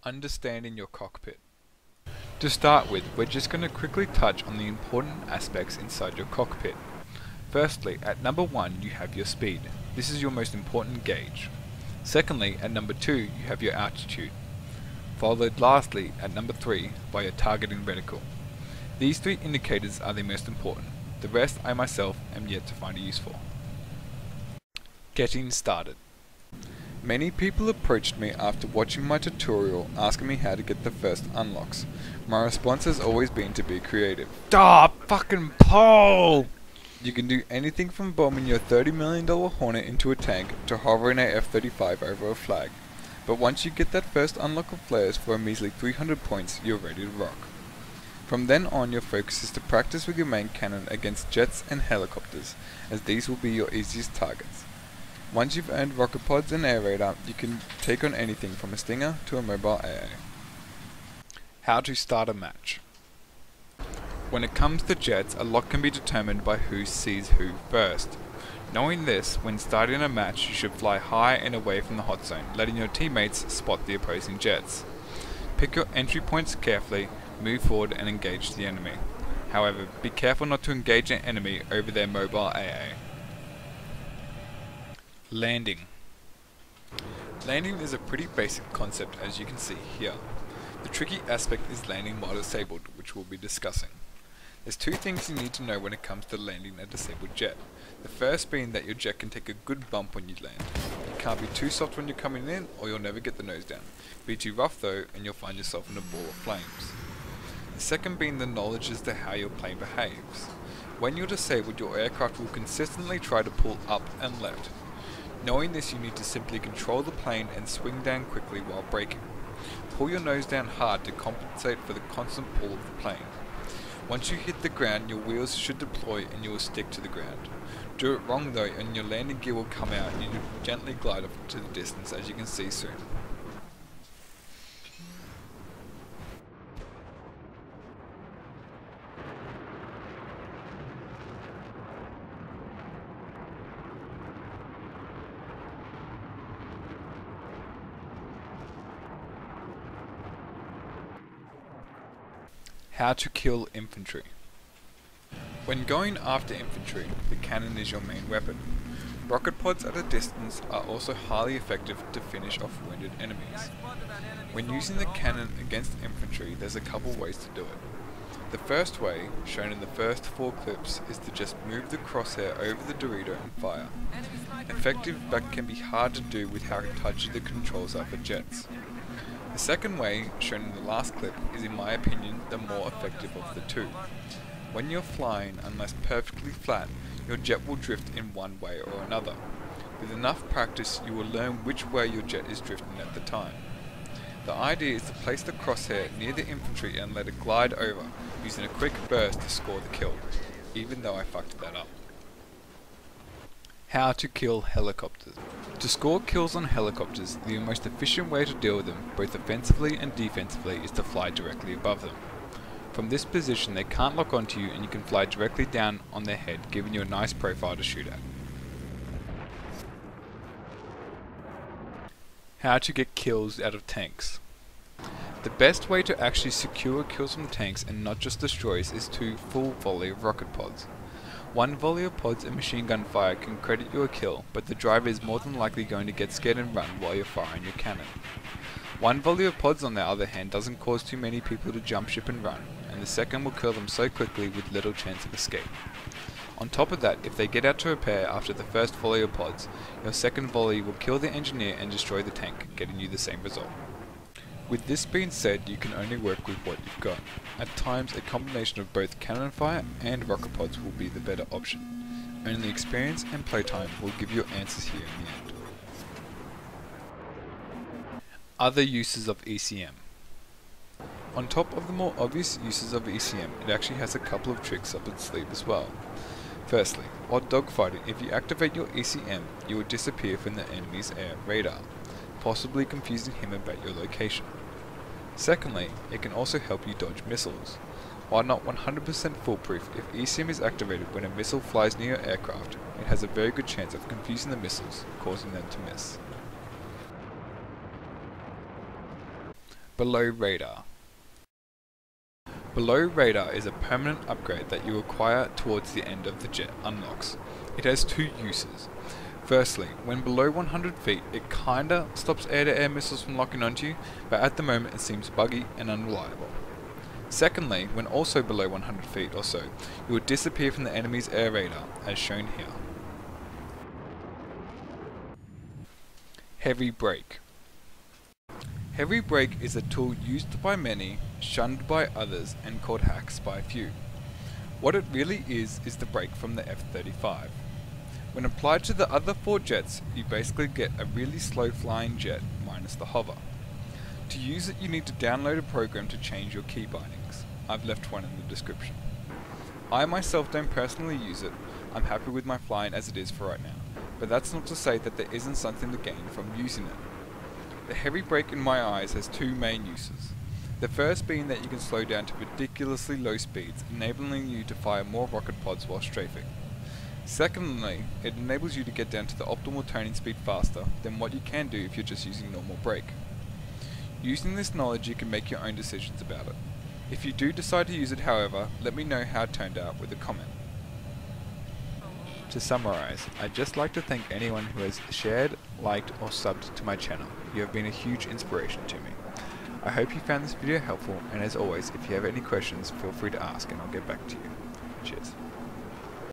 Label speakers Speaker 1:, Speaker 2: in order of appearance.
Speaker 1: Understanding your cockpit. To start with, we're just going to quickly touch on the important aspects inside your cockpit. Firstly, at number 1 you have your speed. This is your most important gauge. Secondly, at number 2 you have your altitude. Followed lastly, at number 3, by your targeting reticle. These 3 indicators are the most important. The rest I myself am yet to find a use for. Getting started. Many people approached me after watching my tutorial asking me how to get the first unlocks. My response has always been to be creative. Fucking Paul! You can do anything from bombing your $30 million Hornet into a tank to hovering a F-35 over a flag. But once you get that first unlock of flares for a measly 300 points, you're ready to rock. From then on, your focus is to practice with your main cannon against jets and helicopters, as these will be your easiest targets. Once you've earned rocket pods and air radar, you can take on anything from a Stinger to a mobile AA. How to start a match. When it comes to jets, a lot can be determined by who sees who first. Knowing this, when starting a match you should fly high and away from the hot zone, letting your teammates spot the opposing jets. Pick your entry points carefully, move forward and engage the enemy. However, be careful not to engage an enemy over their mobile AA. Landing. Landing is a pretty basic concept as you can see here. The tricky aspect is landing while disabled, which we'll be discussing. There's 2 things you need to know when it comes to landing a disabled jet. The first being that your jet can take a good bump when you land. You can't be too soft when you're coming in or you'll never get the nose down. Be too rough though and you'll find yourself in a ball of flames. The second being the knowledge as to how your plane behaves. When you're disabled, your aircraft will consistently try to pull up and left. Knowing this, you need to simply control the plane and swing down quickly while braking. Pull your nose down hard to compensate for the constant pull of the plane. Once you hit the ground, your wheels should deploy and you will stick to the ground. Do it wrong though and your landing gear will come out and you gently glide off to the distance, as you can see soon. How to kill infantry. When going after infantry, the cannon is your main weapon. Rocket pods at a distance are also highly effective to finish off wounded enemies. When using the cannon against infantry, there's a couple ways to do it. The first way, shown in the first 4 clips, is to just move the crosshair over the Dorito and fire. Effective, but can be hard to do with how touchy the controls are for jets. The second way, shown in the last clip, is in my opinion the more effective of the 2. When you're flying, unless perfectly flat, your jet will drift in one way or another. With enough practice, you will learn which way your jet is drifting at the time. The idea is to place the crosshair near the infantry and let it glide over, using a quick burst to score the kill, even though I fucked that up. How to kill helicopters. To score kills on helicopters, the most efficient way to deal with them, both offensively and defensively, is to fly directly above them. From this position they can't lock onto you and you can fly directly down on their head, giving you a nice profile to shoot at. How to get kills out of tanks. The best way to actually secure kills from tanks and not just destroys is to full volley of rocket pods. One volley of pods and machine gun fire can credit you a kill, but the driver is more than likely going to get scared and run while you're firing your cannon. One volley of pods on the other hand doesn't cause too many people to jump ship and run, and the second will kill them so quickly with little chance of escape. On top of that, if they get out to repair after the first volley of pods, your second volley will kill the engineer and destroy the tank, getting you the same result. With this being said, you can only work with what you've got. At times, a combination of both cannon fire and rocket pods will be the better option. Only experience and playtime will give you answers here in the end. Other uses of ECM. On top of the more obvious uses of ECM, it actually has a couple of tricks up its sleeve as well. Firstly, while dogfighting, if you activate your ECM, you will disappear from the enemy's air radar, possibly confusing him about your location. Secondly, it can also help you dodge missiles. While not 100% foolproof, if ECM is activated when a missile flies near your aircraft, it has a very good chance of confusing the missiles, causing them to miss. Below radar. Below radar is a permanent upgrade that you acquire towards the end of the jet unlocks. It has two uses. Firstly, when below 100 feet, it kinda stops air-to-air missiles from locking onto you, but at the moment it seems buggy and unreliable. Secondly, when also below 100 feet or so, you will disappear from the enemy's air radar, as shown here. Heavy brake. Heavy brake is a tool used by many, shunned by others, and called hacks by few. What it really is the brake from the F-35. When applied to the other four jets, you basically get a really slow flying jet minus the hover. To use it, you need to download a program to change your key bindings. I've left one in the description. I myself don't personally use it. I'm happy with my flying as it is for right now, but that's not to say that there isn't something to gain from using it. The heavy brake in my eyes has two main uses. The first being that you can slow down to ridiculously low speeds, enabling you to fire more rocket pods while strafing. Secondly, it enables you to get down to the optimal turning speed faster than what you can do if you're just using normal brake. Using this knowledge, you can make your own decisions about it. If you do decide to use it, however, let me know how it turned out with a comment. To summarize, I'd just like to thank anyone who has shared, liked or subbed to my channel. You have been a huge inspiration to me. I hope you found this video helpful, and as always, if you have any questions, feel free to ask and I'll get back to you. Cheers.